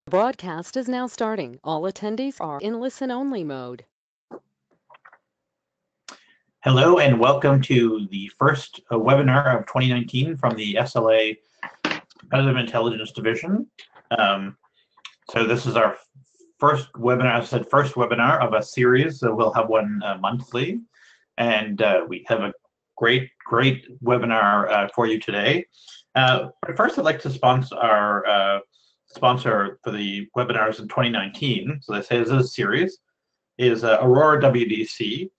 Broadcast is now starting. All attendees are in listen-only mode. Hello and welcome to the first webinar of 2019 from the SLA Competitive Intelligence Division. So this is our first webinar, as I said, first webinar of a series. So we'll have one monthly, and we have a great webinar for you today. But first, I'd like to sponsor our sponsor for the webinars in 2019. So they say this is a series, is Aurora WDC.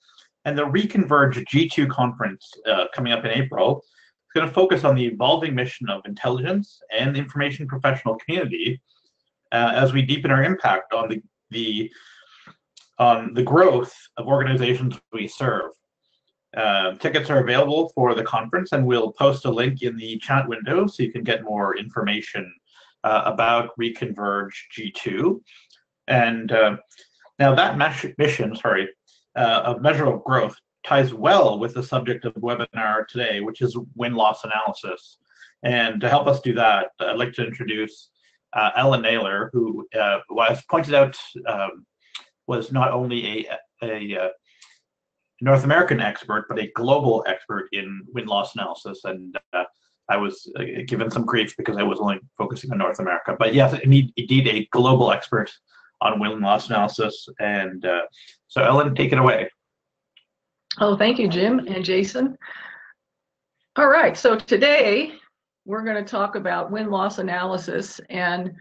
And the Reconverge G2 conference coming up in April is going to focus on the evolving mission of intelligence and the information professional community as we deepen our impact on the growth of organizations we serve. Tickets are available for the conference, and we'll post a link in the chat window so you can get more information about Reconverge G2. And now that mission, of measure of growth ties well with the subject of the webinar today, which is win-loss analysis. And to help us do that, I'd like to introduce Ellen Naylor, who was pointed out was not only a North American expert, but a global expert in win-loss analysis. And I was given some grief because I was only focusing on North America. But yes, indeed a global expert on win-loss analysis. And so Ellen, take it away. Oh, thank you, Jim and Jason. All right, so today we're going to talk about win-loss analysis. And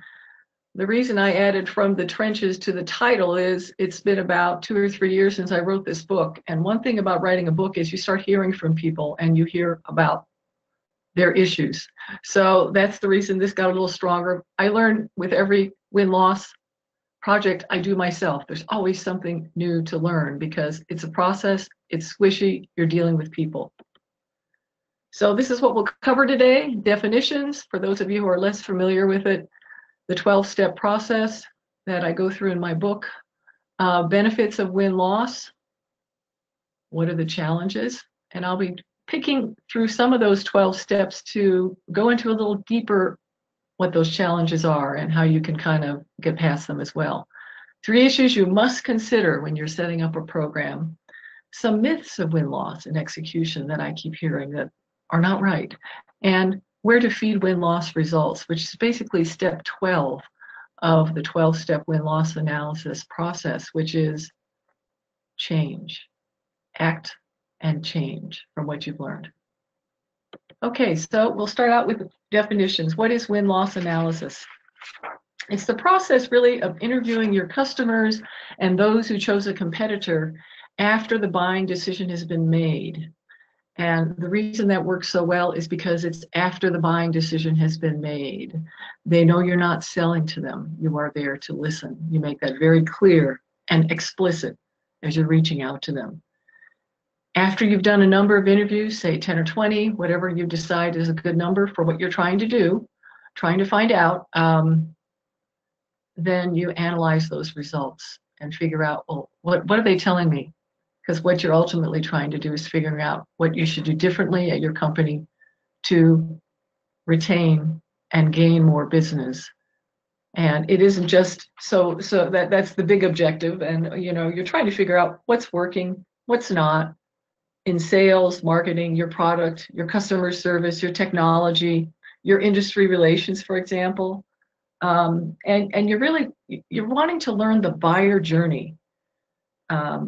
the reason I added from the trenches to the title is it's been about 2 or 3 years since I wrote this book. And one thing about writing a book is you start hearing from people and you hear about their issues. So that's the reason this got a little stronger. I learn with every win-loss project I do myself. There's always something new to learn because it's a process, it's squishy, you're dealing with people. So this is what we'll cover today. Definitions, for those of you who are less familiar with it, the 12-step process that I go through in my book, benefits of win-loss, what are the challenges, and I'll be picking through some of those 12 steps to go into a little deeper what those challenges are and how you can kind of get past them as well. 3 issues you must consider when you're setting up a program. Some myths of win-loss and execution that I keep hearing that are not right. And where to feed win-loss results, which is basically step 12 of the 12-step win-loss analysis process, which is change. Act and change from what you've learned. Okay, so we'll start out with definitions. What is win-loss analysis? It's the process really of interviewing your customers and those who chose a competitor after the buying decision has been made. And the reason that works so well is because it's after the buying decision has been made. They know you're not selling to them. You are there to listen. You make that very clear and explicit as you're reaching out to them. After you've done a number of interviews, say 10 or 20, whatever you decide is a good number for what you're trying to do, trying to find out, then you analyze those results and figure out, well, what are they telling me? Because what you're ultimately trying to do is figuring out what you should do differently at your company to retain and gain more business. And it isn't just so that's the big objective. And you're trying to figure out what's working, what's not, in sales, marketing, your product, your customer service, your technology, your industry relations, for example. And you're wanting to learn the buyer journey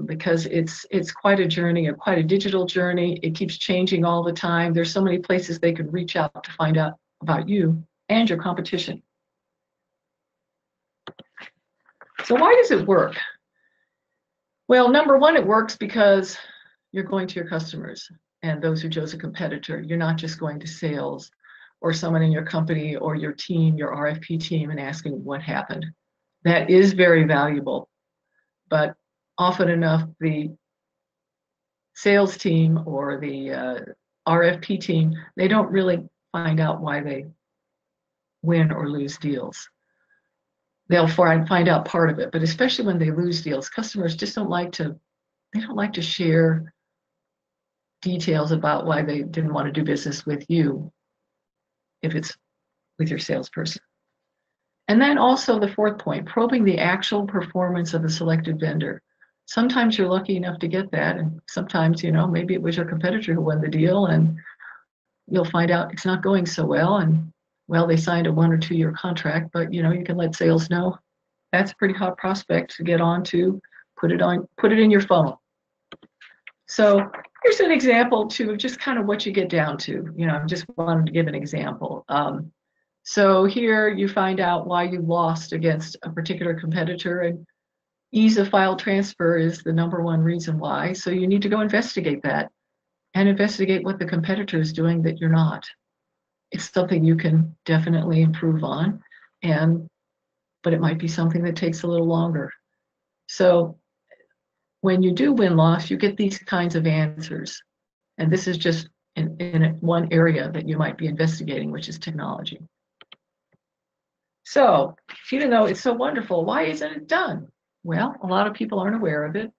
because it's quite a journey, quite a digital journey. It keeps changing all the time. There's so many places they can reach out to find out about you and your competition. So why does it work? Well, number one, it works because you're going to your customers and those who chose a competitor. You're not just going to sales or someone in your company or your team, your RFP team, and asking what happened. That is very valuable, but often enough the sales team or the RFP team, they don't really find out why they win or lose deals. They'll find out part of it, but especially when they lose deals, customers just don't like to share details about why they didn't want to do business with you if it's with your salesperson. And then also the fourth point, probing the actual performance of the selected vendor. Sometimes you're lucky enough to get that, and sometimes, maybe it was your competitor who won the deal, and you'll find out it's not going so well, and well, they signed a 1 or 2 year contract, but you can let sales know that's a pretty hot prospect to get on to, put it in your funnel. So here's an example too of just kind of what you get down to. I just wanted to give an example. So here you find out why you lost against a particular competitor, and ease of file transfer is the #1 reason why. So you need to go investigate that and investigate what the competitor is doing that you're not. It's something you can definitely improve on, but it might be something that takes a little longer. So when you do win-loss, you get these kinds of answers. And this is just in one area that you might be investigating, which is technology. So even though it's so wonderful, why isn't it done? Well, a lot of people aren't aware of it.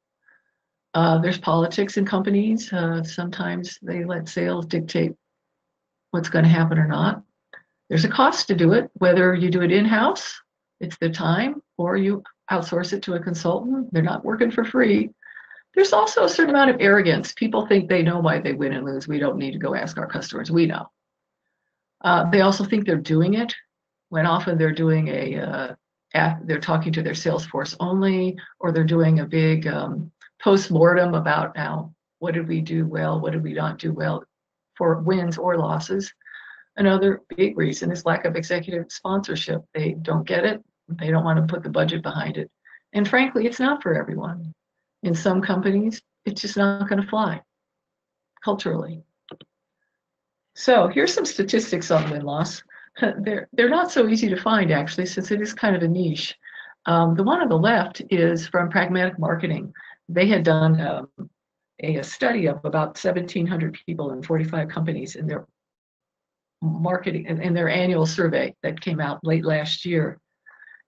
There's politics in companies. Sometimes they let sales dictate what's going to happen or not. There's a cost to do it, whether you do it in-house, it's the time, or you outsource it to a consultant. They're not working for free. There's also a certain amount of arrogance. People think they know why they win and lose. We don't need to go ask our customers. We know. They also think they're doing it when often they're doing they're talking to their sales force only, or they're doing a big post-mortem about now, what did we do well, what did we not do well for wins or losses. Another big reason is lack of executive sponsorship. They don't get it. They don't want to put the budget behind it. And frankly, it's not for everyone. In some companies, it's just not going to fly culturally. So here's some statistics on win-loss. They're not so easy to find, actually, since it is kind of a niche. The one on the left is from Pragmatic Marketing. They had done a study of about 1,700 people in 45 companies in their marketing in their annual survey that came out late last year.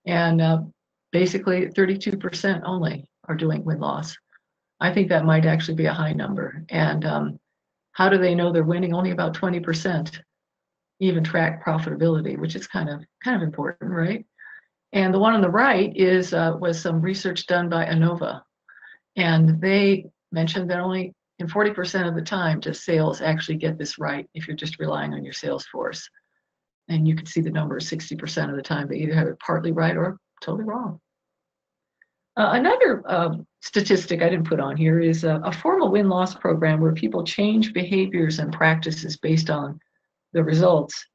And basically 32% only are doing win-loss. I think that might actually be a high number. And how do they know they're winning? Only about 20% even track profitability, which is kind of important, right? And the one on the right was some research done by Innova. And they mentioned that only in 40% of the time does sales actually get this right if you're just relying on your sales force. And you can see the number 60% of the time they either have it partly right or totally wrong. Another statistic I didn't put on here is a formal win-loss program where people change behaviors and practices based on the results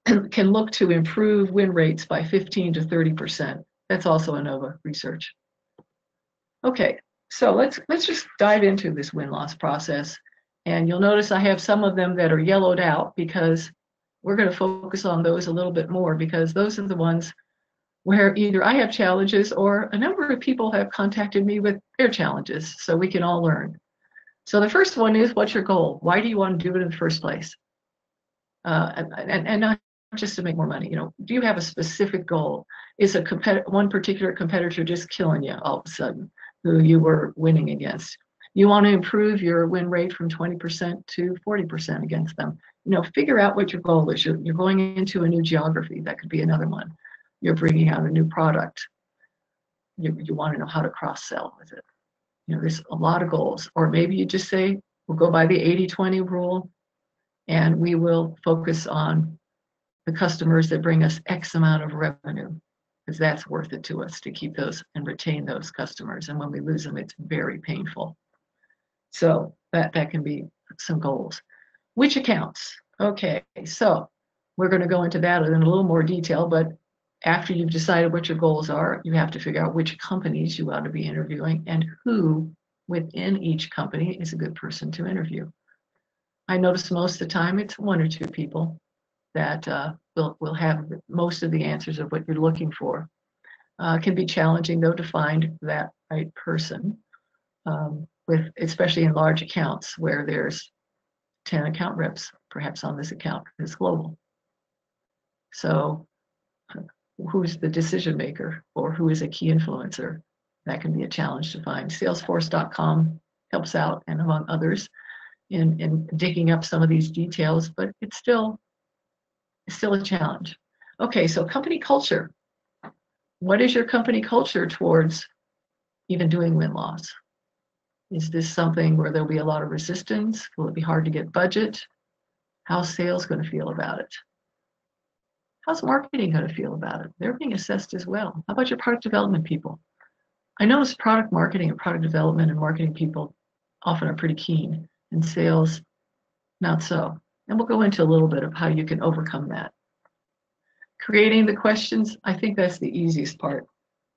can look to improve win rates by 15 to 30%. That's also Innova research. Okay, so let's just dive into this win-loss process. And you'll notice I have some of them that are yellowed out because we're going to focus on those a little bit more, because those are the ones where either I have challenges or a number of people have contacted me with their challenges, so we can all learn. So the first one is, what's your goal? Why do you want to do it in the first place? And not just to make more money. Do you have a specific goal? Is one particular competitor just killing you all of a sudden, who you were winning against? You want to improve your win rate from 20% to 40% against them. Figure out what your goal is. You're going into a new geography. That could be another one. You're bringing out a new product. You want to know how to cross-sell with it. There's a lot of goals. Or maybe you just say, we'll go by the 80-20 rule, and we will focus on the customers that bring us X amount of revenue, because that's worth it to us to keep those and retain those customers. And when we lose them, it's very painful. So that can be some goals. Which accounts? Okay, so we're going to go into that in a little more detail, but after you've decided what your goals are, you have to figure out which companies you ought to be interviewing and who within each company is a good person to interview. I notice most of the time it's 1 or 2 people that will have most of the answers of what you're looking for. It can be challenging, though, to find that right person, especially in large accounts where there's 10 account reps, perhaps on this account that's global. So who's the decision maker, or who is a key influencer? That can be a challenge to find. Salesforce.com helps out, and among others, in digging up some of these details, but it's still a challenge. Okay, so company culture. What is your company culture towards even doing win-loss? Is this something where there'll be a lot of resistance? Will it be hard to get budget? How's sales going to feel about it? How's marketing going to feel about it? They're being assessed as well. How about your product development people? I notice product marketing and product development and marketing people often are pretty keen, and sales, not so. And we'll go into a little bit of how you can overcome that. Creating the questions, I think that's the easiest part.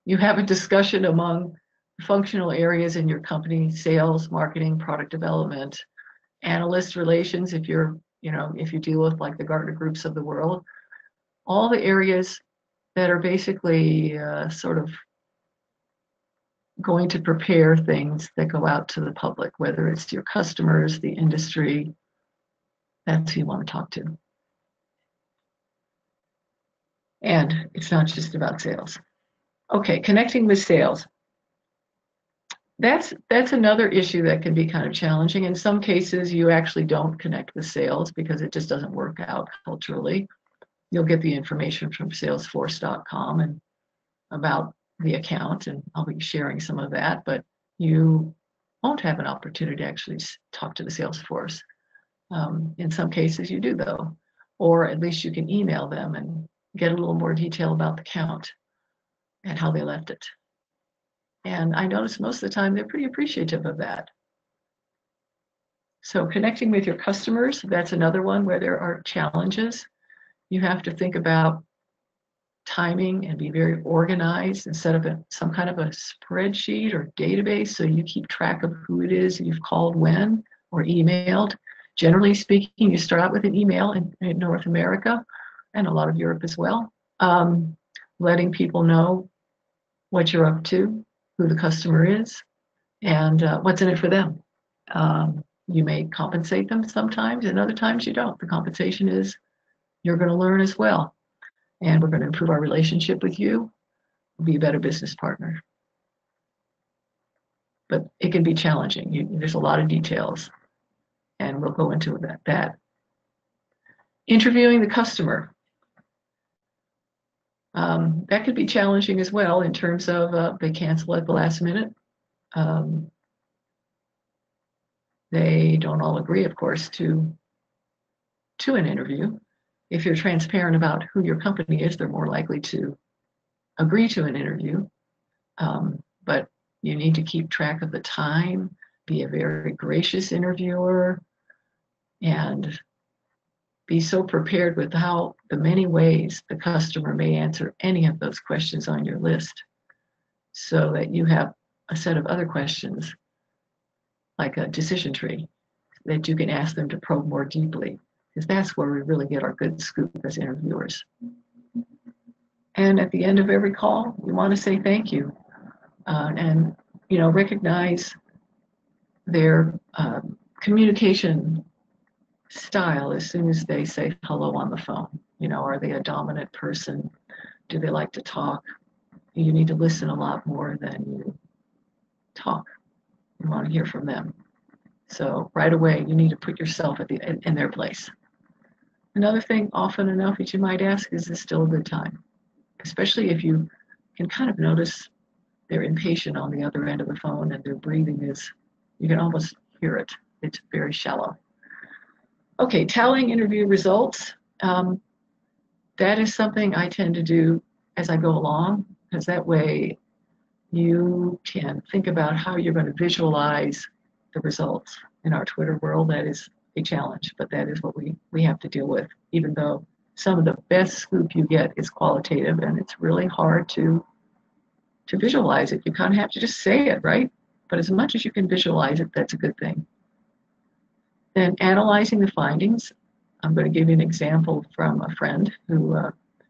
You have a discussion among functional areas in your company: sales, marketing, product development, analyst relations, if you're, if you deal with like the Gartner groups of the world, all the areas that are basically sort of going to prepare things that go out to the public, whether it's your customers, the industry, that's who you want to talk to. And it's not just about sales. Okay, connecting with sales. That's another issue that can be kind of challenging. In some cases, you actually don't connect with sales because it just doesn't work out culturally. You'll get the information from salesforce.com and about the account, and I'll be sharing some of that, but you won't have an opportunity to actually talk to the Salesforce. In some cases you do though, or at least you can email them and get a little more detail about the account and how they left it. And I notice most of the time they're pretty appreciative of that. So connecting with your customers, that's another one where there are challenges. You have to think about timing and be very organized and set up some kind of a spreadsheet or database so you keep track of who it is you've called when or emailed. Generally speaking, you start out with an email in North America and a lot of Europe as well, letting people know what you're up to, who the customer is, and what's in it for them. You may compensate them sometimes, and other times you don't. The compensation is you're going to learn as well, and we're going to improve our relationship with you, be a better business partner. But it can be challenging. There's a lot of details, and we'll go into that. Interviewing the customer. That could be challenging as well in terms of they cancel at the last minute. They don't all agree, of course, to an interview. If you're transparent about who your company is, they're more likely to agree to an interview. But you need to keep track of the time, be a very gracious interviewer, and be so prepared with how the many ways the customer may answer any of those questions on your list, so that you have a set of other questions, like a decision tree, that you can ask them to probe more deeply, because that's where we really get our good scoop as interviewers. And at the end of every call, we want to say thank you, and recognize their communication style as soon as they say hello on the phone. Are they a dominant person? Do they like to talk? You need to listen a lot more than you talk. You want to hear from them. So right away, you need to put yourself in their place. Another thing often enough that you might ask is this still a good time? Especially if you can kind of notice they're impatient on the other end of the phone and their breathing you can almost hear it. It's very shallow. Okay, tallying interview results. That is something I tend to do as I go along, because that way you can think about how you're going to visualize the results. In our Twitter world, that is a challenge, but that is what we have to deal with, even though some of the best scoop you get is qualitative, and it's really hard to visualize it. You kind of have to just say it, right? But as much as you can visualize it, that's a good thing. Then analyzing the findings. I'm going to give you an example from a friend who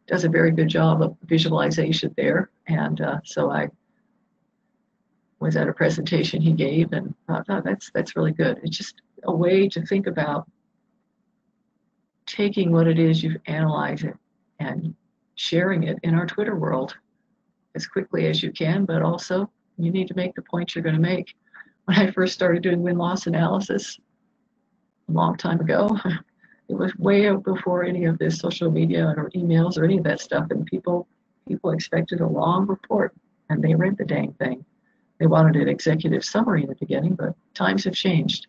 does a very good job of visualization there. And so I was at a presentation he gave and thought, oh, that's really good. It's just a way to think about taking what it is you've analyzed it and sharing it in our Twitter world as quickly as you can, but also you need to make the points you're going to make. When I first started doing win-loss analysis a long time ago, It was way out before any of this social media or emails or any of that stuff, and people expected a long report, and they read the dang thing. They wanted an executive summary in the beginning, but times have changed.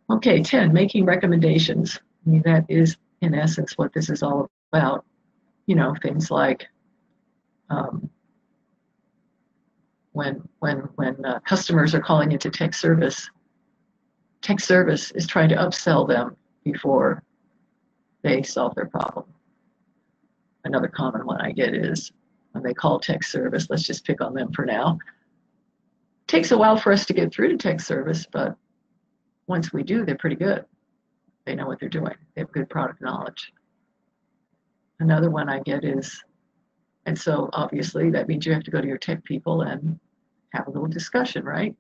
Okay, 10, making recommendations. I mean, that is in essence what this is all about. You know, things like when customers are calling into tech service is trying to upsell them before they solve their problem. Another common one I get is when they call tech service, let's just pick on them for now. It takes a while for us to get through to tech service, but once we do, they're pretty good. They know what they're doing. They have good product knowledge. Another one I get is, and so obviously that means you have to go to your tech people and have a little discussion, right?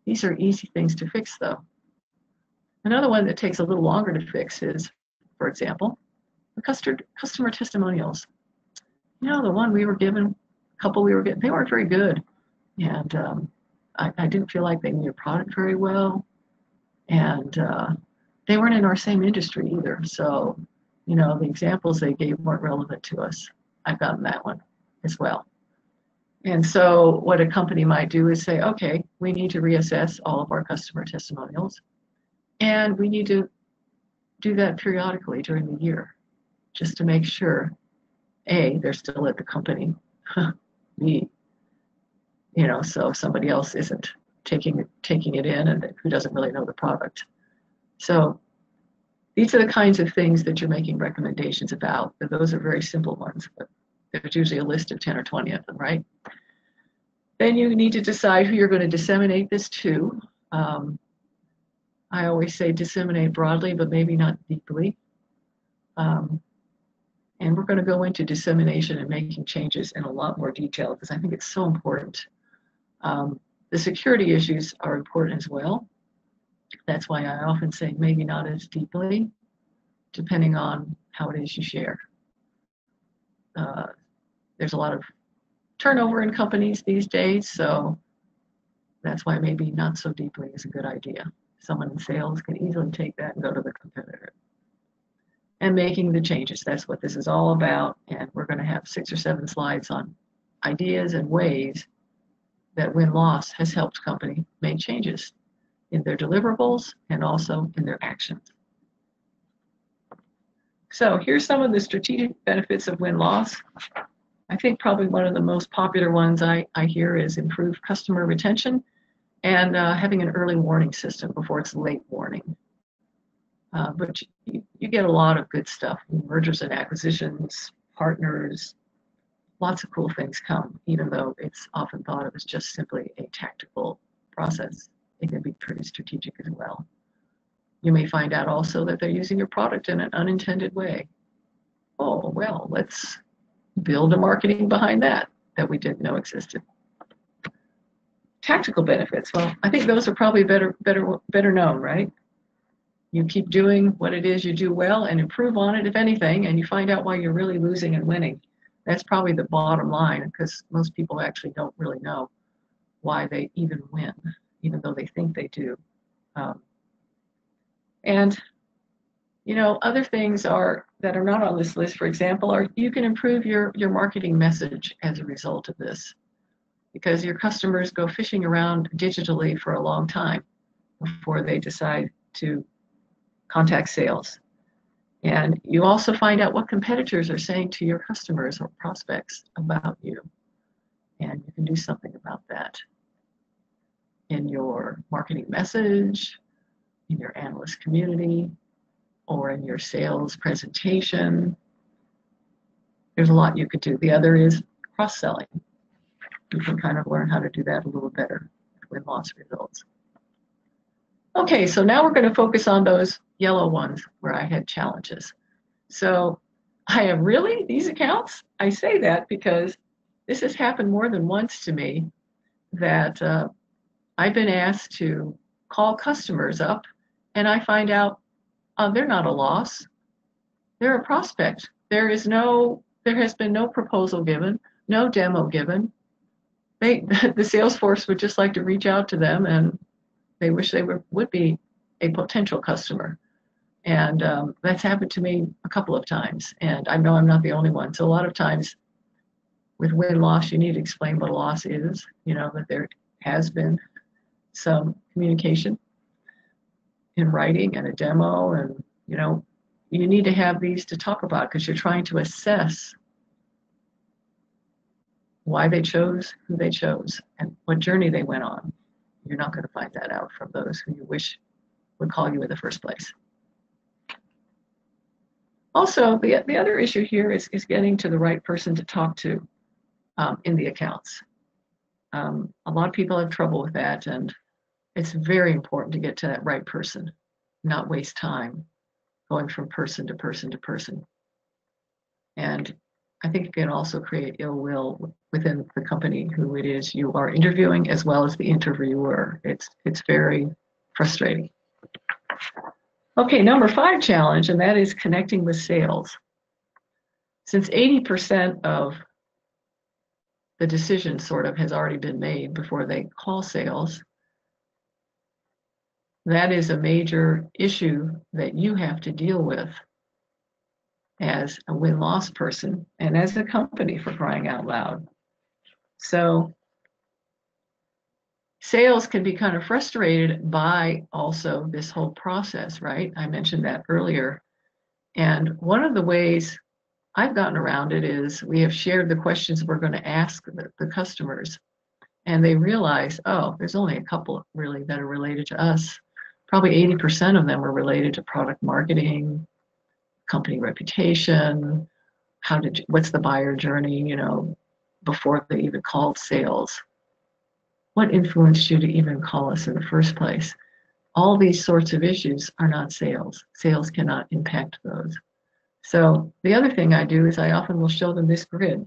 These are easy things to fix though. Another one that takes a little longer to fix is, for example, the customer testimonials. You know, the one we were given, couple we were getting, they weren't very good. And I didn't feel like they knew your product very well. And they weren't in our same industry either. So, you know, the examples they gave weren't relevant to us. I've gotten that one as well. And so what a company might do is say, okay, we need to reassess all of our customer testimonials. And we need to do that periodically during the year, just to make sure, A, they're still at the company, B, you know, so somebody else isn't taking it in and who doesn't really know the product. So these are the kinds of things that you're making recommendations about. Those are very simple ones, but there's usually a list of 10 or 20 of them, right? Then you need to decide who you're going to disseminate this to. I always say disseminate broadly, but maybe not deeply. And we're going to go into dissemination and making changes in a lot more detail because I think it's so important. The security issues are important as well. That's why I often say maybe not as deeply, depending on how it is you share. There's a lot of turnover in companies these days, so that's why maybe not so deeply is a good idea. Someone in sales can easily take that and go to the competitor. And making the changes, that's what this is all about. And we're going to have 6 or 7 slides on ideas and ways that win-loss has helped company make changes in their deliverables and also in their actions. So here's some of the strategic benefits of win-loss. I think probably one of the most popular ones I hear is improved customer retention and having an early warning system before it's late warning. But you get a lot of good stuff, mergers and acquisitions, partners, lots of cool things come, even though it's often thought of as just simply a tactical process. It can be pretty strategic as well. You may find out also that they're using your product in an unintended way. Oh, well, let's build a marketing behind that we didn't know existed. Tactical benefits, well, I think those are probably better known, right? You keep doing what it is you do well and improve on it, if anything, and you find out why you're really losing and winning. That's probably the bottom line, because most people actually don't really know why they even win, even though they think they do. And you know, other things that are not on this list, for example, are you can improve your marketing message as a result of this, because your customers go fishing around digitally for a long time before they decide to contact sales. And you also find out what competitors are saying to your customers or prospects about you. And you can do something about that in your marketing message, in your analyst community, or in your sales presentation. There's a lot you could do. The other is cross-selling. You can kind of learn how to do that a little better with loss results. Okay, so now we're going to focus on those yellow ones where I had challenges. So I have really these accounts? I say that because this has happened more than once to me, that I've been asked to call customers up and I find out they're not a loss. They're a prospect. There has been no proposal given, no demo given. The sales force would just like to reach out to them and they wish they would be a potential customer. And that's happened to me a couple of times. And I know I'm not the only one. So a lot of times with win-loss, you need to explain what a loss is, that there has been some communication in writing and a demo. And, you need to have these to talk about because you're trying to assess why they chose who they chose and what journey they went on. You're not going to find that out from those who you wish would call you in the first place. Also, the other issue here is getting to the right person to talk to in the accounts. A lot of people have trouble with that, and it's very important to get to that right person, not waste time going from person to person to person. And I think it can also create ill will within the company who it is you are interviewing as well as the interviewer. It's very frustrating. Okay, number 5 challenge, and that is connecting with sales. Since 80% of the decision sort of has already been made before they call sales, that is a major issue that you have to deal with as a win-loss person and as a company, for crying out loud. So sales can be kind of frustrated by also this whole process, right? I mentioned that earlier. And one of the ways I've gotten around it is we have shared the questions we're going to ask the customers, and they realize, oh, there's only a couple really that are related to us. Probably 80% of them are related to product marketing, company reputation, what's the buyer journey, before they even called sales. What influenced you to even call us in the first place? All these sorts of issues are not sales. Sales cannot impact those. So the other thing I do is I often will show them this grid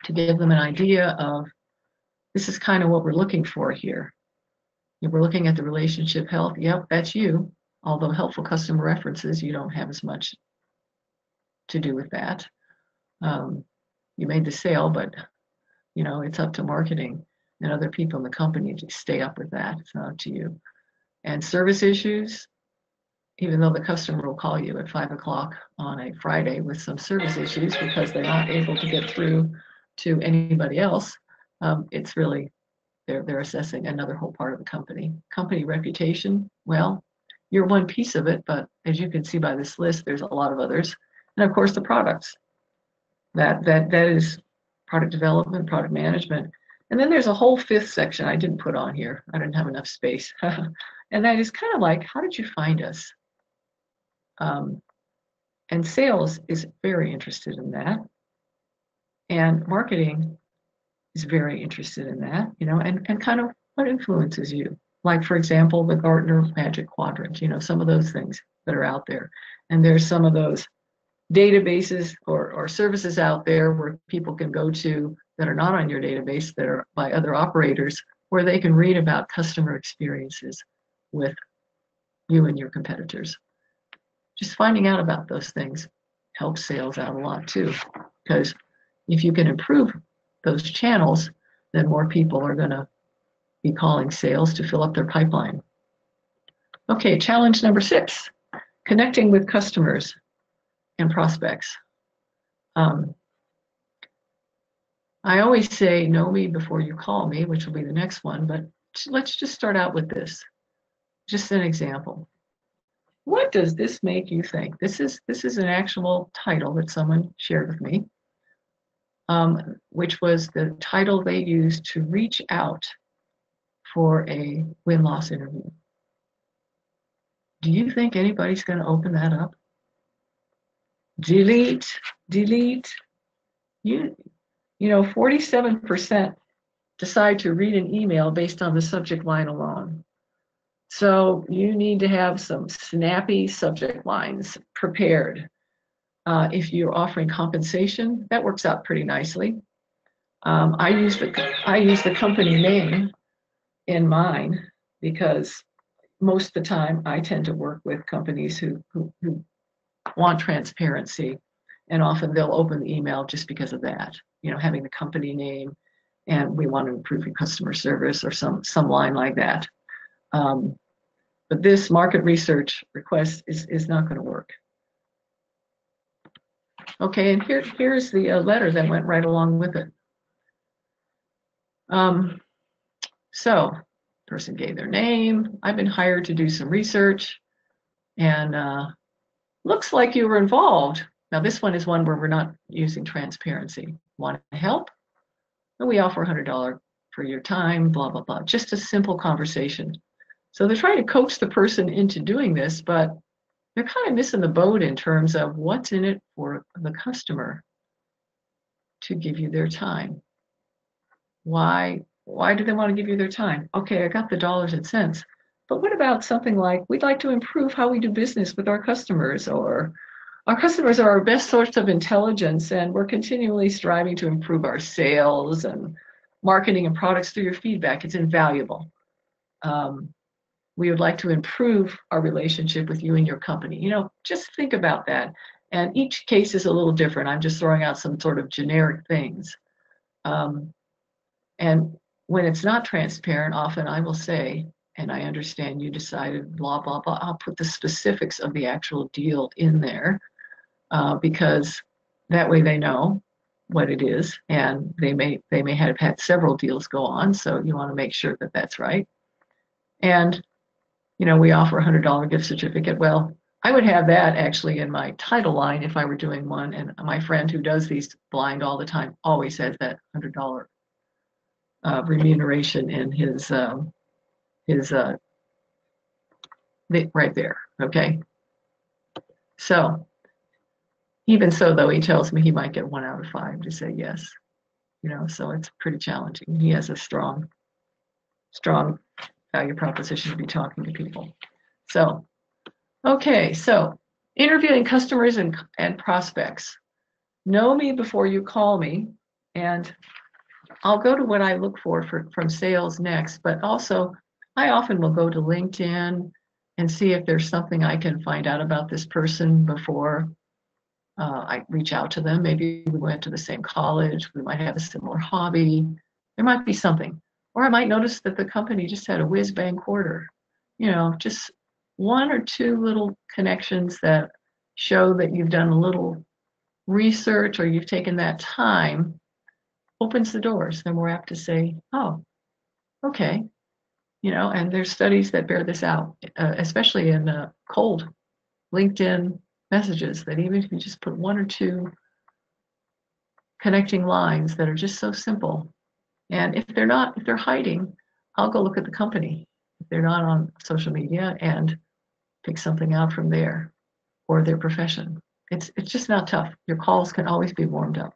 to give them an idea of this is kind of what we're looking for here. If we're looking at the relationship health, yep, that's you. Although helpful customer references, you don't have as much to do with that. You made the sale, but it's up to marketing and other people in the company to stay up with that. It's not up to you. And service issues, even though the customer will call you at 5 o'clock on a Friday with some service issues because they're not able to get through to anybody else, it's really, they're assessing another whole part of the company. Company reputation, well, you're one piece of it, but as you can see by this list, there's a lot of others. And of course, the products. That is product development, product management. And then there's a whole 5th section I didn't put on here. I didn't have enough space. And that is kind of like, how did you find us? And sales is very interested in that. And marketing is very interested in that, and kind of what influences you. Like, for example, the Gartner Magic Quadrant, some of those things that are out there. And there's some of those databases or services out there where people can go to that are not on your database, that are by other operators, where they can read about customer experiences with you and your competitors. Just finding out about those things helps sales out a lot too, because if you can improve those channels, then more people are going to be calling sales to fill up their pipeline. Okay, challenge number 6, connecting with customers and prospects. I always say, know me before you call me, which will be the next one, but let's just start out with this. Just an example. What does this make you think? This is an actual title that someone shared with me, which was the title they used to reach out for a win-loss interview. Do you think anybody's going to open that up? Delete. You know, 47% decide to read an email based on the subject line alone. So you need to have some snappy subject lines prepared. If you're offering compensation, that works out pretty nicely. I use the company name in mine because most of the time I tend to work with companies who want transparency, and often they'll open the email just because of that. You know, having the company name, and we want to improve your customer service or some line like that. But this market research request is not going to work. Okay, and here's the letter that went right along with it. So, person gave their name. I've been hired to do some research, and looks like you were involved. Now, this one is one where we're not using transparency. Want to help? And we offer $100 for your time, blah, blah, blah. Just a simple conversation. So they're trying to coach the person into doing this, but they're kind of missing the boat in terms of what's in it for the customer to give you their time. Why do they want to give you their time? Okay, I got the dollars and cents. But what about something like, we'd like to improve how we do business with our customers, or our customers are our best source of intelligence, and we're continually striving to improve our sales and marketing and products through your feedback. It's invaluable. We would like to improve our relationship with you and your company. You know, just think about that. And each case is a little different. I'm just throwing out some sort of generic things. And when it's not transparent, often I will say, and I understand you decided blah, blah, blah. I'll put the specifics of the actual deal in there because that way they know what it is, and they may have had several deals go on, so you want to make sure that that's right. And you know, we offer a $100 gift certificate. Well, I would have that actually in my title line if I were doing one, and my friend who does these blind all the time always has that $100 remuneration in his right there. Okay, so even so, though, he tells me he might get 1 out of 5 to say yes. You know, so it's pretty challenging. He has a strong value proposition to be talking to people. So, okay, so interviewing customers and prospects. Know me before you call me, and I'll go to what I look for from sales next, but also I often will go to LinkedIn and see if there's something I can find out about this person before I reach out to them. Maybe we went to the same college, we might have a similar hobby, there might be something. Or I might notice that the company just had a whiz-bang quarter. You know, just 1 or 2 little connections that show that you've done a little research or you've taken that time opens the doors. Then we're apt to say, oh, okay. You know, and there's studies that bear this out, especially in cold LinkedIn messages, that even if you just put 1 or 2 connecting lines that are just so simple, and if they're hiding, I'll go look at the company. If they're not on social media, and pick something out from there, or their profession. It's just not tough. Your calls can always be warmed up.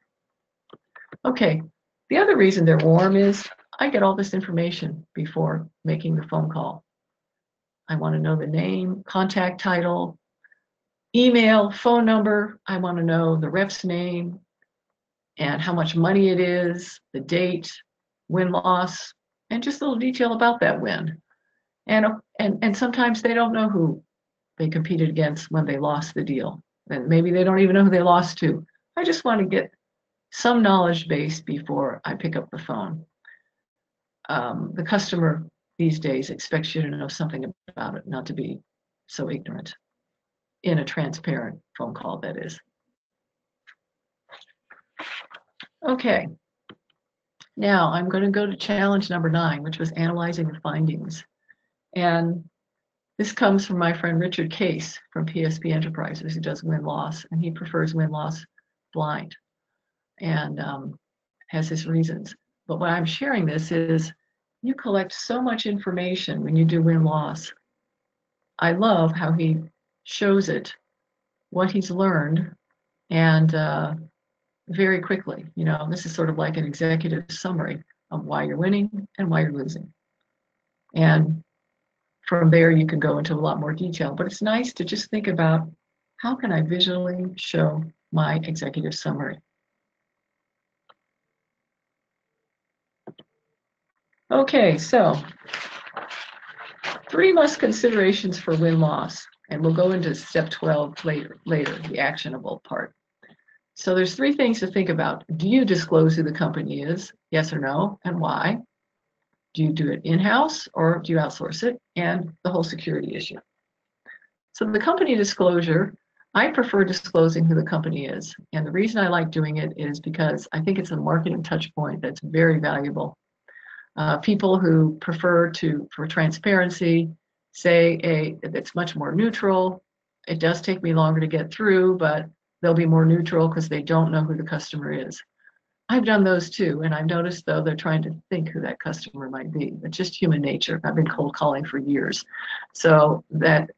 Okay, the other reason they're warm is I get all this information before making the phone call. I want to know the name, contact title, email, phone number. I want to know the rep's name and how much money it is, the date, win-loss, and just a little detail about that win. And sometimes they don't know who they competed against when they lost the deal. And maybe they don't even know who they lost to. I just want to get some knowledge base before I pick up the phone. The customer these days expects you to know something about it, not to be so ignorant in a transparent phone call, that is. Okay, now I'm going to go to challenge number 9, which was analyzing the findings. And this comes from my friend Richard Case from PSP Enterprises, who does win-loss, and he prefers win-loss blind and has his reasons. But why I'm sharing this is you collect so much information when you do win-loss. I love how he shows it, what he's learned, and very quickly. You know, this is sort of like an executive summary of why you're winning and why you're losing. And from there, you can go into a lot more detail, but it's nice to just think about, how can I visually show my executive summary? Okay, so 3 must considerations for win-loss, and we'll go into step 12 later, the actionable part. So there's 3 things to think about. Do you disclose who the company is? Yes or no, and why? Do you do it in-house or do you outsource it? And the whole security issue. So the company disclosure, I prefer disclosing who the company is. And the reason I like doing it is because I think it's a marketing touch point that's very valuable. People who prefer for transparency say it's much more neutral. It does take me longer to get through, but they'll be more neutral because they don't know who the customer is. I've done those too, and I've noticed though they're trying to think who that customer might be. It's just human nature. I've been cold calling for years, so that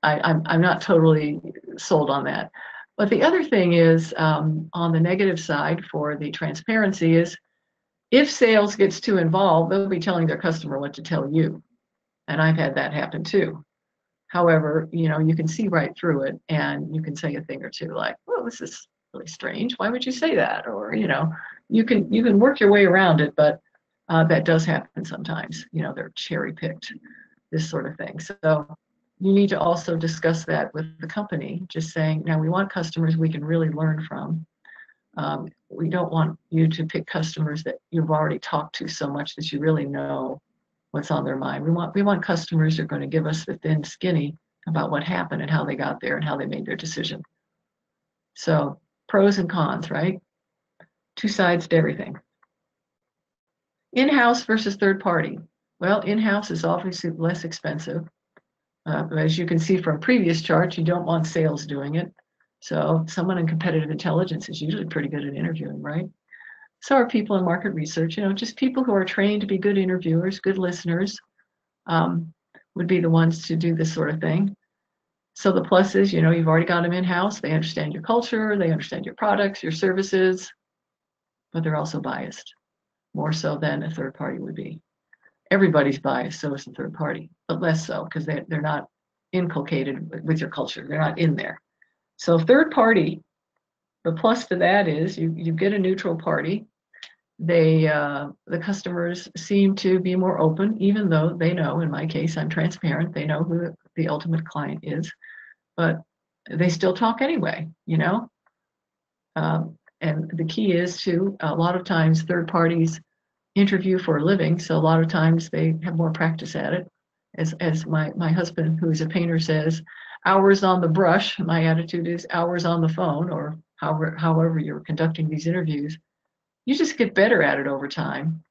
I'm not totally sold on that. But the other thing is, on the negative side for the transparency is, if sales gets too involved, they'll be telling their customer what to tell you. And I've had that happen too. However, you can see right through it and you can say a thing or two like, well, this is really strange. Why would you say that? Or, you can work your way around it, but that does happen sometimes. They're cherry picked, this sort of thing. So you need to also discuss that with the company, just saying, now we want customers we can really learn from. We don't want you to pick customers that you've already talked to so much that you really know what's on their mind. We want customers who are going to give us the thin skinny about what happened and how they got there and how they made their decision. So pros and cons, right? Two sides to everything. In-house versus third party. Well, in-house is obviously less expensive. As you can see from previous charts, you don't want sales doing it. So someone in competitive intelligence is usually pretty good at interviewing, right? So are people in market research, just people who are trained to be good interviewers, good listeners, would be the ones to do this sort of thing. So the plus is, you've already got them in-house. They understand your culture. They understand your products, your services, but they're also biased, more so than a third party would be. Everybody's biased, so is the third party, but less so because they're not inculcated with your culture. They're not in there. So third party, the plus to that is you get a neutral party. The customers seem to be more open, even though they know, in my case, I'm transparent. They know who the ultimate client is, but they still talk anyway, and the key is to, a lot of times third parties interview for a living, so a lot of times they have more practice at it. As my husband, who is a painter, says, hours on the brush. My attitude is hours on the phone, or however you're conducting these interviews. You just get better at it over time.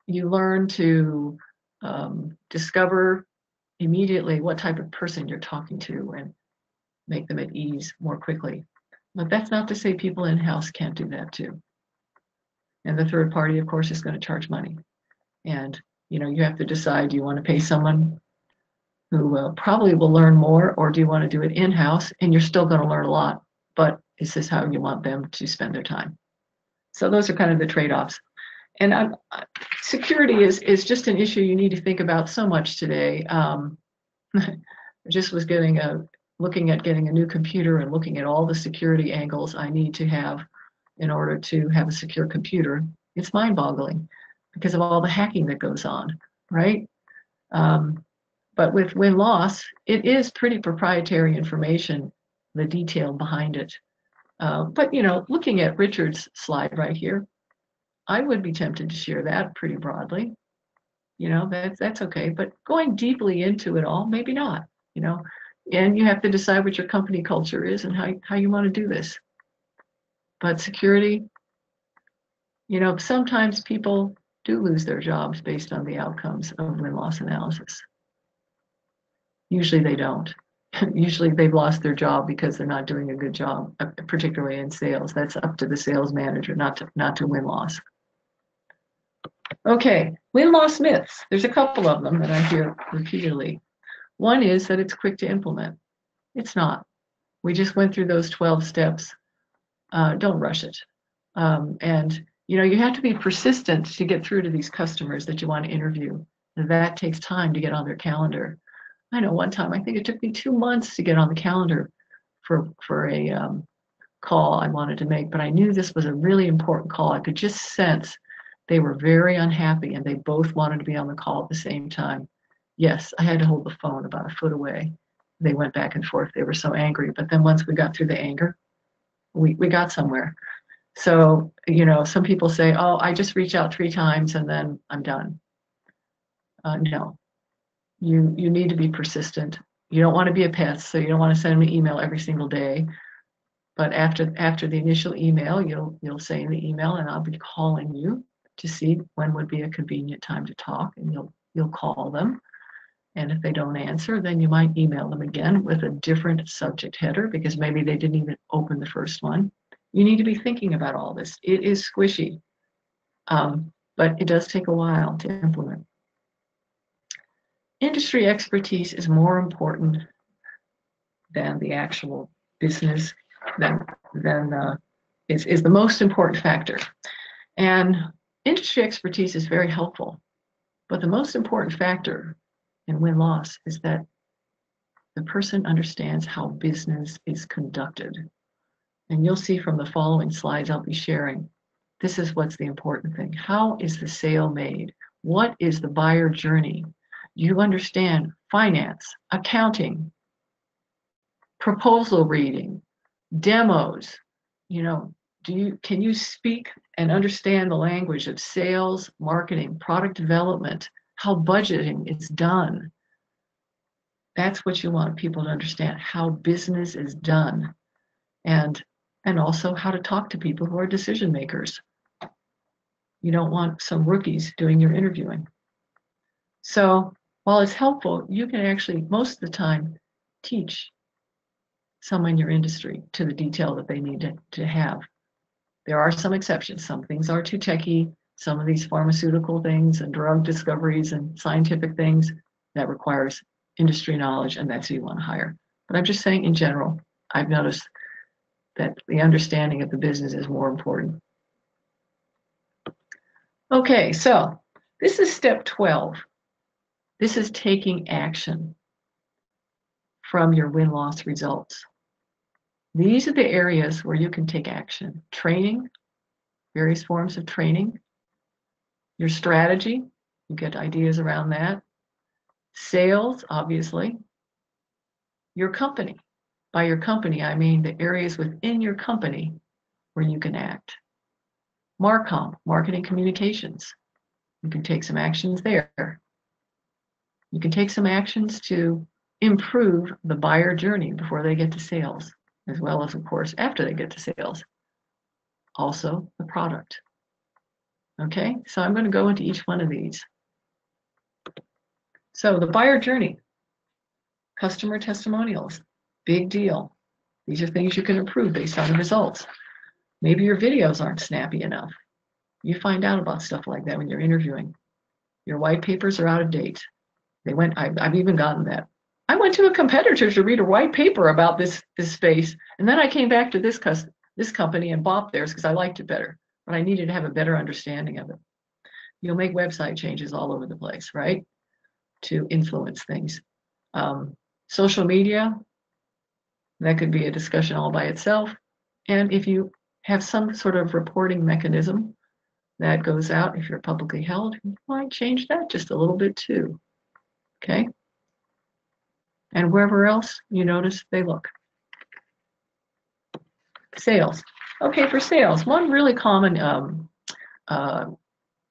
You learn to discover immediately what type of person you're talking to and make them at ease more quickly. But that's not to say people in-house can't do that too. And the third party, of course, is going to charge money. And you have to decide, do you want to pay someone who probably will learn more, or do you want to do it in-house and you're still going to learn a lot, but is this how you want them to spend their time? So those are kind of the trade-offs. And security is just an issue you need to think about so much today. I just was looking at getting a new computer and looking at all the security angles I need to have in order to have a secure computer. It's mind-boggling because of all the hacking that goes on, right? But with win-loss, it is pretty proprietary information, the detail behind it. But looking at Richard's slide right here, I would be tempted to share that pretty broadly. That's okay. But going deeply into it all, maybe not. And you have to decide what your company culture is and how you want to do this. But security, sometimes people do lose their jobs based on the outcomes of win-loss analysis. Usually they don't. Usually they've lost their job because they're not doing a good job, particularly in sales. That's up to the sales manager, not to win-loss. Okay, win-loss myths. There's a couple of them that I hear repeatedly. One is that it's quick to implement. It's not. We just went through those 12 steps. Don't rush it. And you have to be persistent to get through to these customers that you want to interview. That takes time to get on their calendar. I know one time, I think it took me 2 months to get on the calendar for a call I wanted to make, but I knew this was a really important call. I could just sense they were very unhappy and they both wanted to be on the call at the same time. Yes, I had to hold the phone about a foot away. They went back and forth. They were so angry. But then once we got through the anger, we got somewhere. So, some people say, oh, I just reach out 3 times and then I'm done. No, you need to be persistent. You don't want to be a pest, so you don't want to send them an email every single day. But after the initial email, you'll say in the email, and I'll be calling you to see when would be a convenient time to talk, and you'll call them. And if they don't answer, then you might email them again with a different subject header because maybe they didn't even open the first one. You need to be thinking about all this. It is squishy, but it does take a while to implement. Industry expertise is more important than the actual business, is the most important factor. And industry expertise is very helpful, but the most important factor in win-loss is that the person understands how business is conducted. And you'll see from the following slides I'll be sharing, this is what's the important thing. How is the sale made? What is the buyer journey? You understand finance, accounting, proposal reading, demos. Can you speak and understand the language of sales, marketing, product development, how budgeting is done? That's what you want people to understand, how business is done, and also how to talk to people who are decision makers. You don't want some rookies doing your interviewing. So while it's helpful, you can actually, most of the time, teach someone in your industry to the detail that they need to have. There are some exceptions. Some things are too techy. Some of these pharmaceutical things and drug discoveries and scientific things, that requires industry knowledge, and that's who you want to hire. But I'm just saying in general, I've noticed that the understanding of the business is more important. Okay, so this is step 12. This is taking action from your win-loss results. These are the areas where you can take action. Training, various forms of training. Your strategy, you get ideas around that. Sales, obviously. Your company. By your company, I mean the areas within your company where you can act. Marcom, marketing communications. You can take some actions there. You can take some actions to improve the buyer journey before they get to sales, as well as, of course, after they get to sales. Also, the product. Okay, so I'm going to go into each one of these. So the buyer journey, customer testimonials, big deal. These are things you can improve based on the results. Maybe your videos aren't snappy enough. You find out about stuff like that when you're interviewing. Your white papers are out of date. I've even gotten that. I went to a competitor to read a white paper about this space, and then I came back to this company and bought theirs because I liked it better, but I needed to have a better understanding of it. You'll make website changes all over the place, right? To influence things. Social media, that could be a discussion all by itself. And if you have some sort of reporting mechanism that goes out, if you're publicly held, you might change that just a little bit too. Okay? And wherever else you notice they look. Sales. Okay, for sales, one really common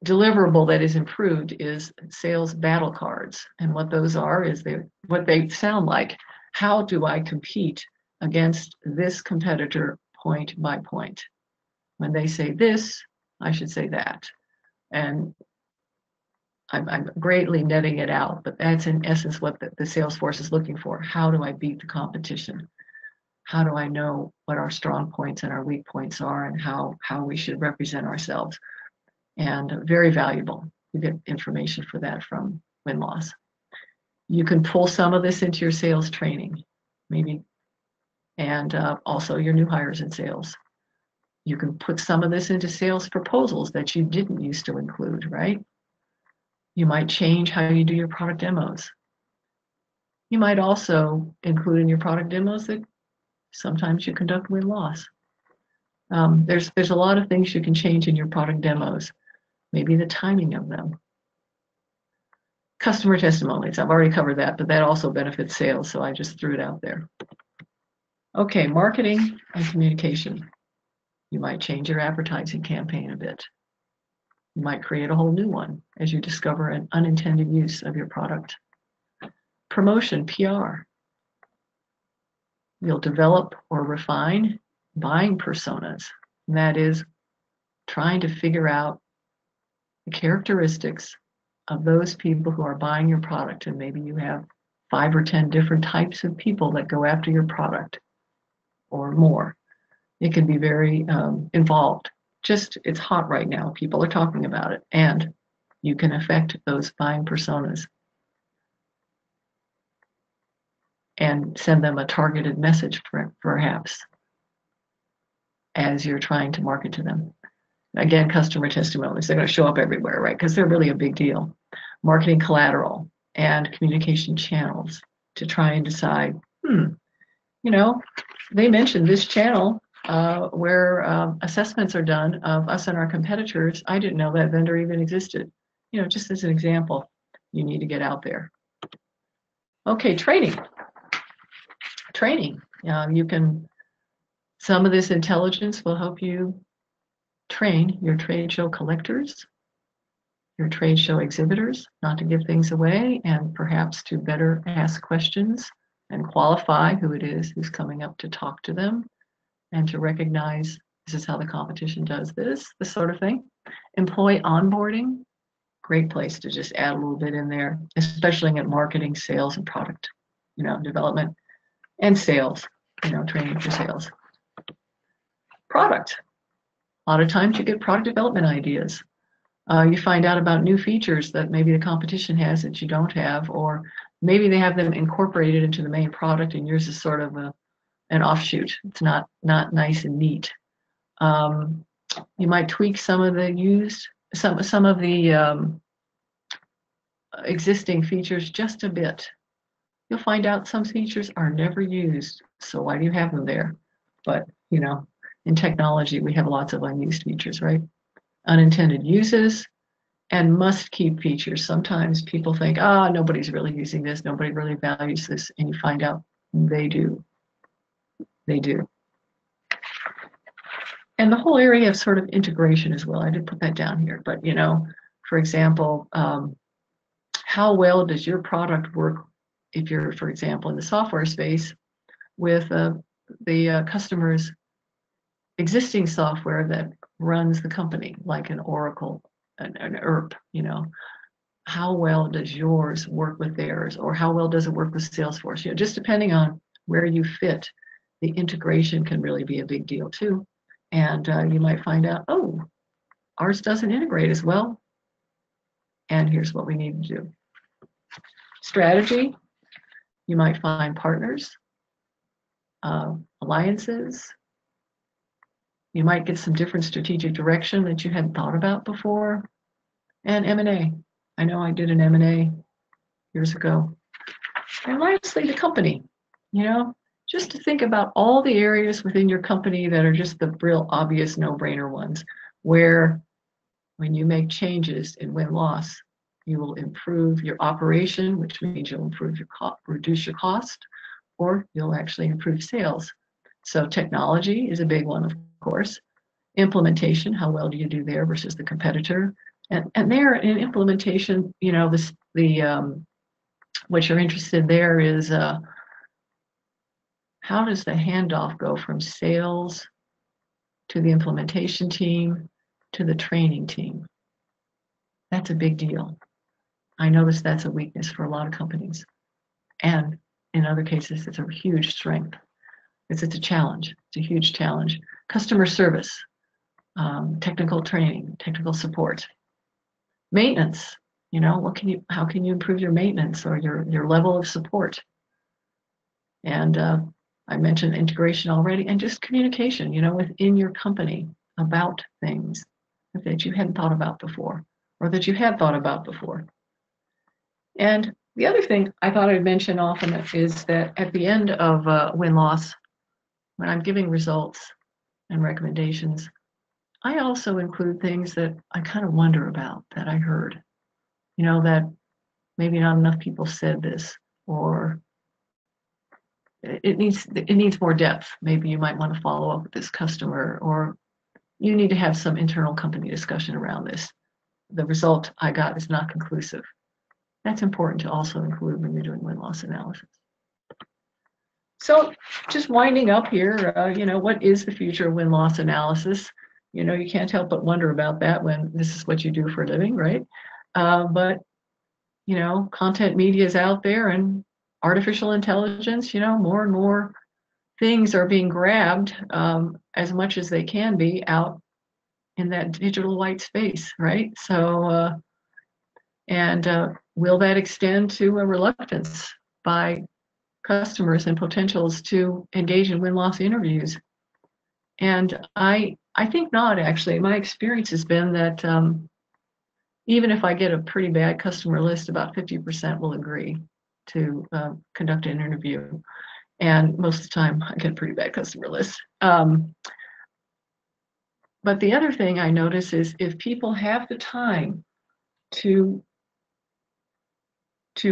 deliverable that is improved is sales battle cards. And what those are is what they sound like. How do I compete against this competitor point by point? When they say this, I should say that. And I'm greatly netting it out, but that's in essence what the sales force is looking for. How do I beat the competition? How do I know what our strong points and our weak points are and how we should represent ourselves? And very valuable. You get information for that from win-loss. You can pull some of this into your sales training, maybe, and also your new hires in sales. You can put some of this into sales proposals that you didn't used to include, right? You might change how you do your product demos. You might also include in your product demos that sometimes you conduct win-loss. There's a lot of things you can change in your product demos, maybe the timing of them. Customer testimonials, I've already covered that, but that also benefits sales, so I just threw it out there. Okay, marketing and communication. You might change your advertising campaign a bit. You might create a whole new one as you discover an unintended use of your product. Promotion, PR. You'll develop or refine buying personas. And that is trying to figure out the characteristics of those people who are buying your product. And maybe you have 5 or 10 different types of people that go after your product or more. It can be very involved. Just, it's hot right now. People are talking about it, and you can affect those buying personas and send them a targeted message, perhaps, as you're trying to market to them. Again, customer testimonials, they're going to show up everywhere, right? Because they're really a big deal. Marketing collateral and communication channels to try and decide, they mentioned this channel where assessments are done of us and our competitors. I didn't know that vendor even existed. Just as an example, you need to get out there. Okay, training. Some of this intelligence will help you train your trade show collectors, your trade show exhibitors, not to give things away, and perhaps to better ask questions and qualify who it is who's coming up to talk to them, and to recognize this is how the competition does this sort of thing. Employee onboarding, great place to just add a little bit in there, especially at marketing, sales, and product, development, and sales, training for sales. Product. A lot of times you get product development ideas. You find out about new features that maybe the competition has that you don't have, or maybe they have them incorporated into the main product and yours is sort of an offshoot. It's not nice and neat. You might tweak some of the existing features just a bit. You'll find out some features are never used, so why do you have them there? But in technology we have lots of unused features, right? Unintended uses and must keep features. Sometimes people think, nobody's really using this, nobody really values this, and you find out they do. They do. And the whole area of sort of integration as well. I did put that down here, but for example, how well does your product work if you're, for example, in the software space with the customer's existing software that runs the company, like an Oracle, an ERP, how well does yours work with theirs, or how well does it work with Salesforce? Just depending on where you fit, the integration can really be a big deal too. And you might find out, ours doesn't integrate as well, and here's what we need to do. Strategy. You might find partners, alliances. You might get some different strategic direction that you hadn't thought about before. And M&A. I know I did an M&A years ago. And lastly, the company. Just to think about all the areas within your company that are just the real obvious no-brainer ones, where when you make changes in win-loss, you will improve your operation, which means you'll reduce your cost, or you'll actually improve sales. So technology is a big one, of course. Implementation, how well do you do there versus the competitor? And there in implementation, what you're interested in there is how does the handoff go from sales to the implementation team to the training team? That's a big deal. I notice that's a weakness for a lot of companies. And in other cases, it's a huge strength. It's a challenge. It's a huge challenge. Customer service, technical training, technical support. Maintenance, how can you improve your maintenance or your level of support? And I mentioned integration already, and just communication, within your company about things that you hadn't thought about before, or that you had thought about before. And the other thing I thought I'd mention often is that at the end of win-loss, when I'm giving results and recommendations, I also include things that I kind of wonder about, that I heard, that maybe not enough people said this, or it needs more depth. Maybe you might want to follow up with this customer, or you need to have some internal company discussion around this. the result I got is not conclusive. That's important to also include when you're doing win-loss analysis. So just winding up here, what is the future of win-loss analysis? You can't help but wonder about that when this is what you do for a living, right? But content media is out there, and artificial intelligence, more and more things are being grabbed as much as they can be out in that digital white space, right? So, will that extend to a reluctance by customers and potentials to engage in win-loss interviews? And I think not, actually. My experience has been that even if I get a pretty bad customer list, about 50% will agree to conduct an interview. And most of the time, I get a pretty bad customer list. But the other thing I notice is if people have the time to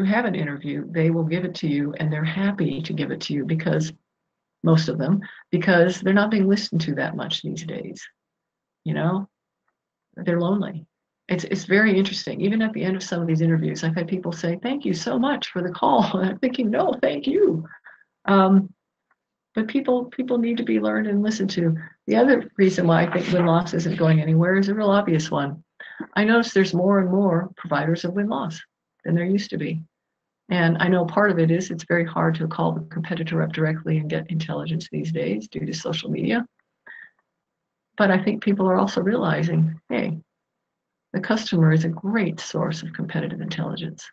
have an interview, they will give it to you, and they're happy to give it to you, because most of them, because they're not being listened to that much these days. They're lonely. It's very interesting. Even at the end of some of these interviews, I've had people say, "Thank you so much for the call." And I'm thinking, no, thank you. But people need to be learned and listened to. The other reason why I think win-loss isn't going anywhere is a real obvious one. I notice there's more and more providers of win-loss than there used to be. And I know part of it is it's very hard to call the competitor up directly and get intelligence these days due to social media. But I think people are also realizing, hey, the customer is a great source of competitive intelligence,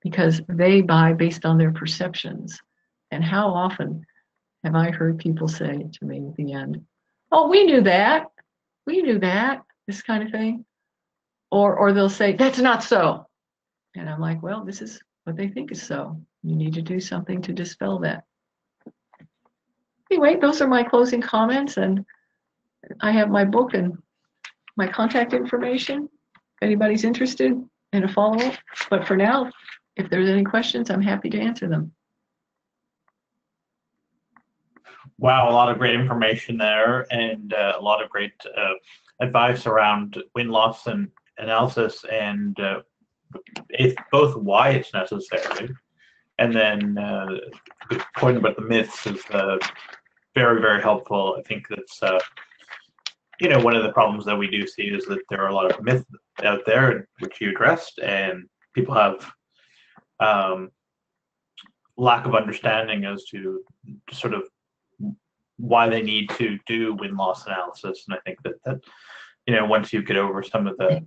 because they buy based on their perceptions. And how often have I heard people say to me at the end, "Oh, we knew that, this kind of thing." Or they'll say, "That's not so." And I'm like, well, this is what they think is so. You need to do something to dispel that. Anyway, those are my closing comments, and I have my book and my contact information if anybody's interested in a follow-up. But for now, if there's any questions, I'm happy to answer them. Wow, a lot of great information there, and a lot of great advice around win-loss and analysis, and both why it's necessary, and then the point about the myths is very, very helpful. I think that's one of the problems that we do see is that there are a lot of myths out there, which you addressed, and people have lack of understanding as to sort of why they need to do win-loss analysis. And I think that once you get over some of the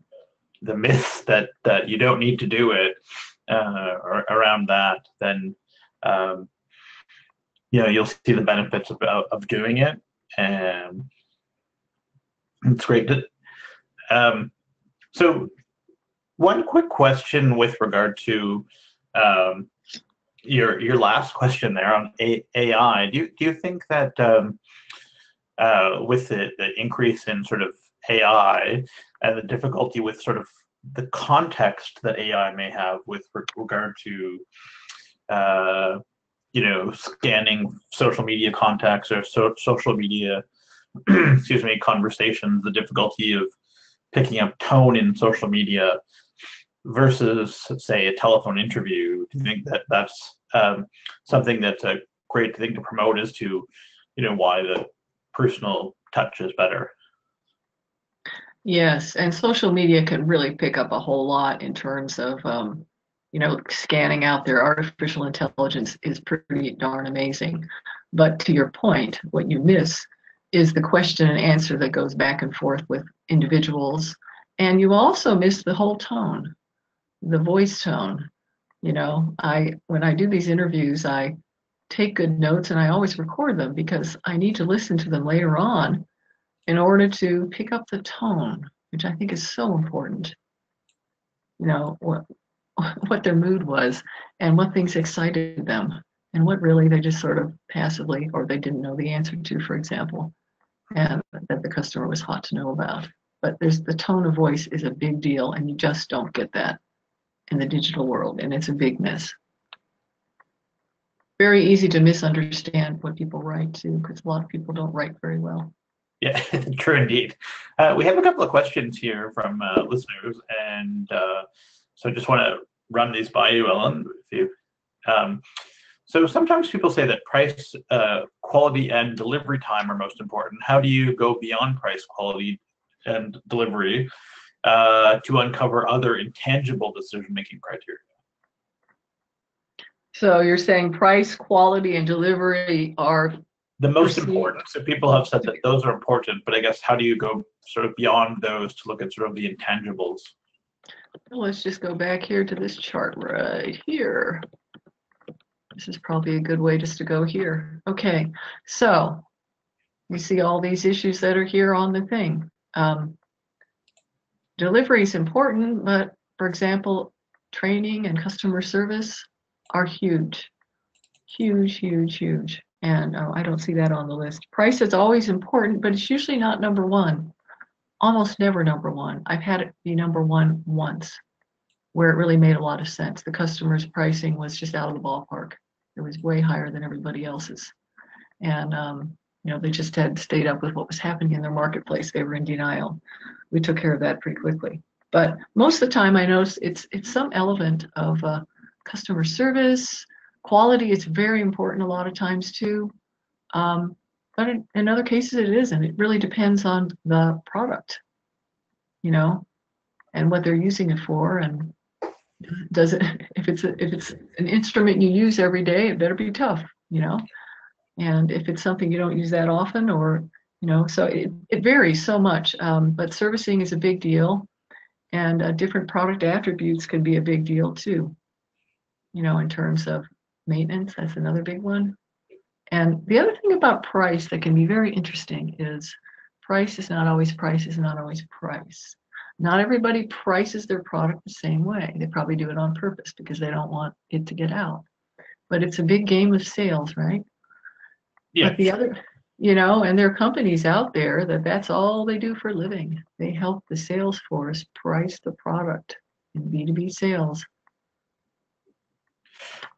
myths that you don't need to do it around that, then you'll see the benefits of doing it, and it's great. So one quick question with regard to your last question there on AI. Do you think that with the increase in sort of AI and the difficulty with sort of the context that AI may have with regard to scanning social media contacts or social media conversations, the difficulty of picking up tone in social media versus, say, a telephone interview? Do you think that that's something that's a great thing to promote as to why the personal touch is better? Yes, and social media can really pick up a whole lot in terms of scanning out there. Artificial intelligence is pretty darn amazing. But to your point, what you miss is the question and answer that goes back and forth with individuals. And you also miss the whole tone, the voice tone. When I do these interviews, I take good notes, and I always record them because I need to listen to them later on in order to pick up the tone, which I think is so important. What their mood was, and what things excited them, and what really they just sort of passively, or they didn't know the answer to, for example, and that the customer was hot to know about. But the tone of voice is a big deal, and you just don't get that in the digital world, and it's a big miss. Very easy to misunderstand what people write too, because a lot of people don't write very well. Yeah, true indeed. We have a couple of questions here from listeners, and so I just want to run these by you, Ellen. If you, so sometimes people say that price, quality, and delivery time are most important. How do you go beyond price, quality, and delivery to uncover other intangible decision-making criteria? So you're saying price, quality, and delivery are The most perceived. important. So people have said that those are important, but I guess how do you go sort of beyond those to look at sort of the intangibles? Well, let's just go back here to this chart right here. This is probably a good way just to go here. Okay, so you see all these issues that are here on the thing. Delivery is important, but for example, training and customer service are huge, huge, huge, huge. And I don't see that on the list. Price is always important, but it's usually not number one. Almost never number one. I've had it be number one once, where it really made a lot of sense. The customer's pricing was just out of the ballpark. It was way higher than everybody else's. And they just had stayed up with what was happening in their marketplace. They were in denial. We took care of that pretty quickly. But most of the time I notice it's some element of customer service. Quality is very important a lot of times too. But in other cases it isn't. It really depends on the product, and what they're using it for. And does it, if it's an instrument you use every day, it better be tough, and if it's something you don't use that often, or so it varies so much. But servicing is a big deal, and different product attributes can be a big deal too, in terms of maintenance. That's another big one. And the other thing about price that can be very interesting is price is not always price. Not everybody prices their product the same way. They probably do it on purpose because they don't want it to get out. But it's a big game of sales, right? Yeah. But the other, and there are companies out there that's all they do for a living. They help the sales force price the product in B2B sales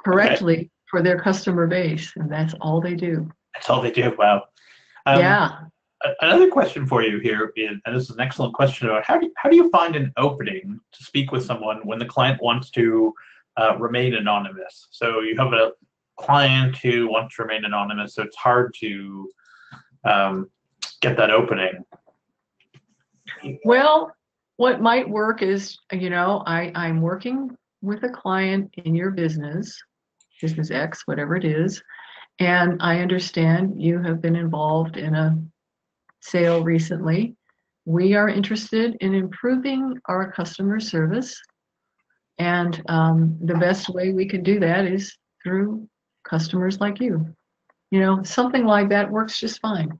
correctly for their customer base, and that's all they do. That's all they do. Wow. Yeah. Another question for you here is, and this is an excellent question about how do you find an opening to speak with someone when the client wants to remain anonymous? So you have a client who wants to remain anonymous, so it's hard to get that opening. Well, what might work is, I'm working with a client in your business X, whatever it is, and I understand you have been involved in a sale recently. We are interested in improving our customer service, and the best way we can do that is through customers like you. Something like that works just fine.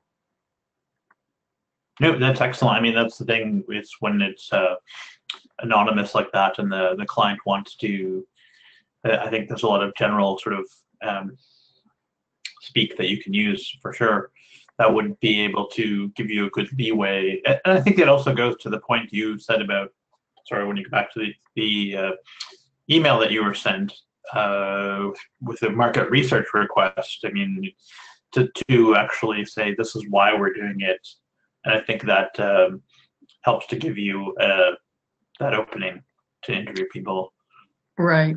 No, that's excellent. I mean, that's the thing. It's when it's anonymous like that, and the client wants to. I think there's a lot of general sort of speak that you can use for sure. That would be able to give you a good leeway. And I think that also goes to the point you said about, sorry, when you go back to the email that you were sent with the market research request. I mean, to actually say this is why we're doing it. And I think that helps to give you that opening to interview people. Right.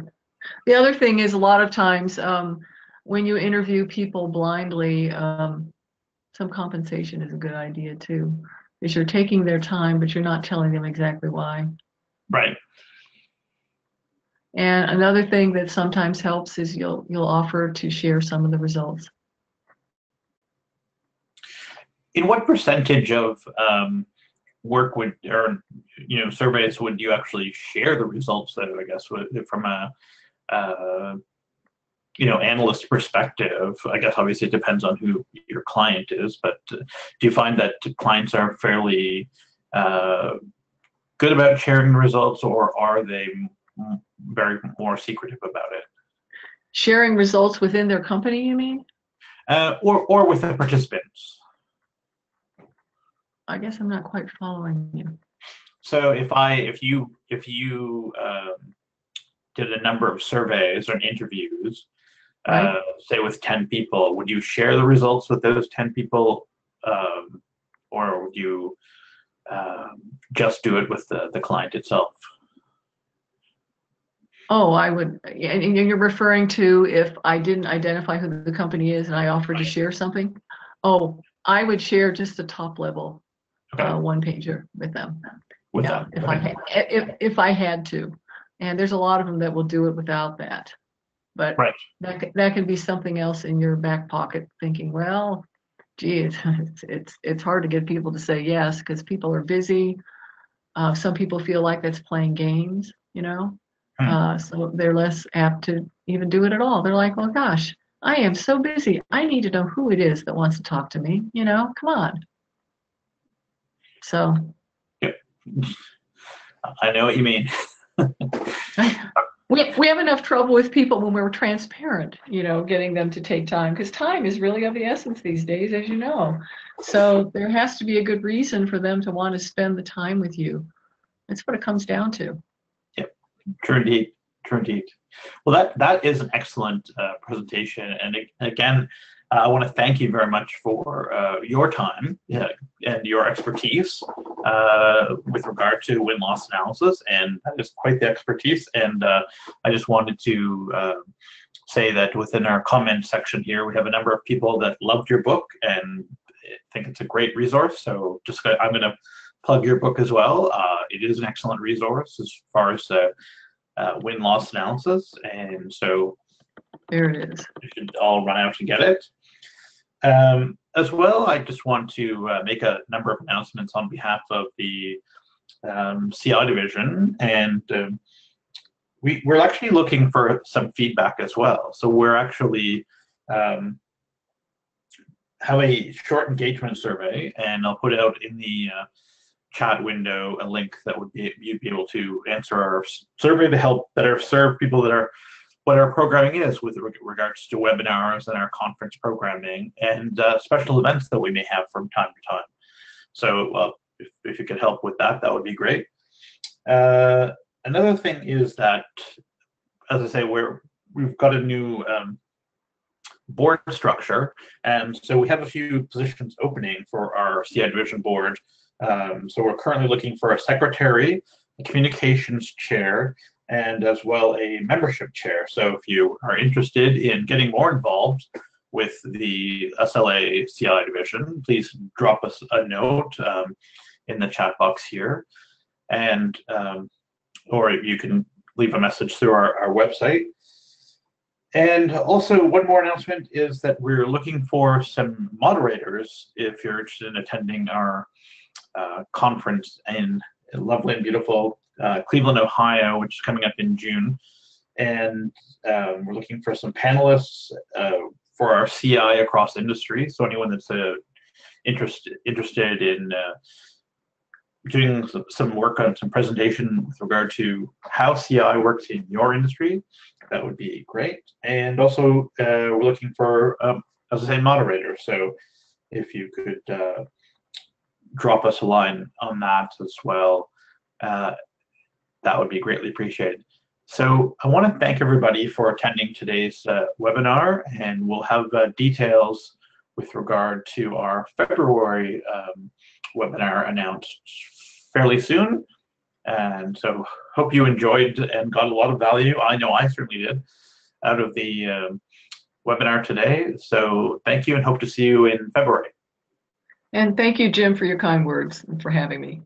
The other thing is a lot of times when you interview people blindly, some compensation is a good idea too, because you're taking their time, but you're not telling them exactly why. Right. And another thing that sometimes helps is you'll offer to share some of the results. In what percentage of work would, or surveys would you actually share the results that, I guess, from a analyst perspective? I guess obviously it depends on who your client is, but do you find that clients are fairly good about sharing the results, or are they very more secretive about it? Sharing results within their company, you mean? Or with the participants? I guess I'm not quite following you. So if you did a number of surveys or interviews, say with 10 people, would you share the results with those 10 people, or would you just do it with the client itself? Oh, I would, and you're referring to if I didn't identify who the company is and I offered to share something? Oh, I would share just the top level one pager with them. With Yeah, them. if I had to. And there's a lot of them that will do it without that. But Right. that can be something else in your back pocket, thinking, well, gee, it's hard to get people to say yes because people are busy. Some people feel like that's playing games, you know. So they're less apt to even do it at all. They're like, well, gosh, I am so busy. I need to know who it is that wants to talk to me. You know, come on. So. Yep. I know what you mean. We have enough trouble with people when we're transparent, you know, getting them to take time, because time is really of the essence these days, as you know. So there has to be a good reason for them to want to spend the time with you. That's what it comes down to. Yep, true indeed. True indeed. Well, that is an excellent presentation, and again, I want to thank you very much for your time and your expertise with regard to win-loss analysis, and that is quite the expertise. And I just wanted to say that within our comment section here, we have a number of people that loved your book and think it's a great resource. So I'm going to plug your book as well. It is an excellent resource as far as win-loss analysis, and so there it is. You should all run out to get it. As well, I just want to make a number of announcements on behalf of the CI division, and we're actually looking for some feedback as well. So we're actually have a short engagement survey, and I'll put out in the chat window a link that you'd be able to answer our survey to help better serve people that are what our programming is with regards to webinars and our conference programming and special events that we may have from time to time. So if you could help with that, that would be great. Another thing is that, as I say, we've got a new board structure, and so we have a few positions opening for our CI division board. So we're currently looking for a secretary, a communications chair, and as well a membership chair. So if you are interested in getting more involved with the SLA CI division, please drop us a note in the chat box here, and or you can leave a message through our website. And also, one more announcement is that we're looking for some moderators if you're interested in attending our conference in lovely and beautiful Cleveland, Ohio, which is coming up in June. And we're looking for some panelists for our CI across industry. So anyone that's interested in doing some work on some presentation with regard to how CI works in your industry, that would be great. And also, we're looking for, as I say, moderators. So if you could drop us a line on that as well, that would be greatly appreciated. So I want to thank everybody for attending today's webinar, and we'll have details with regard to our February webinar announced fairly soon. And so hope you enjoyed and got a lot of value. I know I certainly did out of the webinar today. So thank you, and hope to see you in February. And thank you, Jim, for your kind words and for having me.